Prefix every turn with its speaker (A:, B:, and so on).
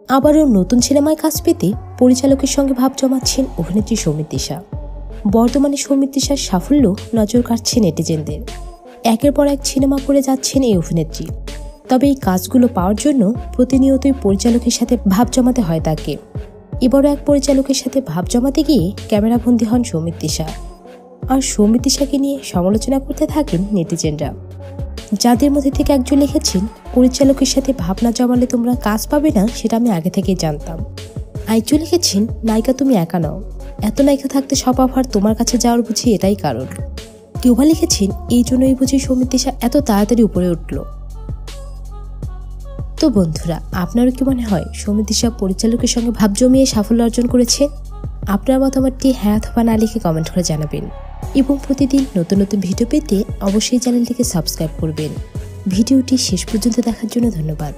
A: আবারও নতুন সিনেমায় কাজ পেতে পরিচালকের সঙ্গে ভাব জমাচ্ছেন অভিনেত্রী সৌমিত্রিষা। বর্তমানে সৌমিত্রিষার সাফল্য নজর কাটছে নেটিজেনদের। একের পর এক সিনেমা করে যাচ্ছেন এই অভিনেত্রী। তবে এই কাজগুলো পাওয়ার জন্য প্রতিনিয়তই পরিচালকের সাথে ভাব জমাতে হয় তাকে। এবারও এক পরিচালকের সাথে ভাব জমাতে গিয়ে ক্যামেরাবন্দী হন সৌমিত্রিষা। আর সৌমিত্রিষাকে নিয়ে সমালোচনা করতে থাকেন নেটিজেনরা, যাদের মধ্যে থেকে একজন লিখেছেন, পরিচালকের সাথে ভাবনা জমালে তোমরা কাজ পাবে না সেটা আমি আগে থেকেই জানতাম। আরেকজন লিখেছেন, নায়িকা তুমি একা নাও, এত নায়িকা থাকতে সব অফার তোমার কাছে যাওয়ার বুঝি এটাই কারণ। কেউ বা লিখেছেন, এই জন্যই বুঝি সৌমিত্রিষা এত তাড়াতাড়ি উপরে উঠল। তো বন্ধুরা, আপনারও কি মনে হয় সৌমিত্রিষা পরিচালকের সঙ্গে ভাব জমিয়ে সাফল্য অর্জন করেছে? আপনার মতামতটি হ্যাঁ অথবা না লিখে কমেন্ট করে জানাবেন। এবং প্রতিদিন নতুন নতুন ভিডিও পেতে অবশ্যই চ্যানেলটিকে সাবস্ক্রাইব করবেন। ভিডিওটি শেষ পর্যন্ত দেখার জন্য ধন্যবাদ।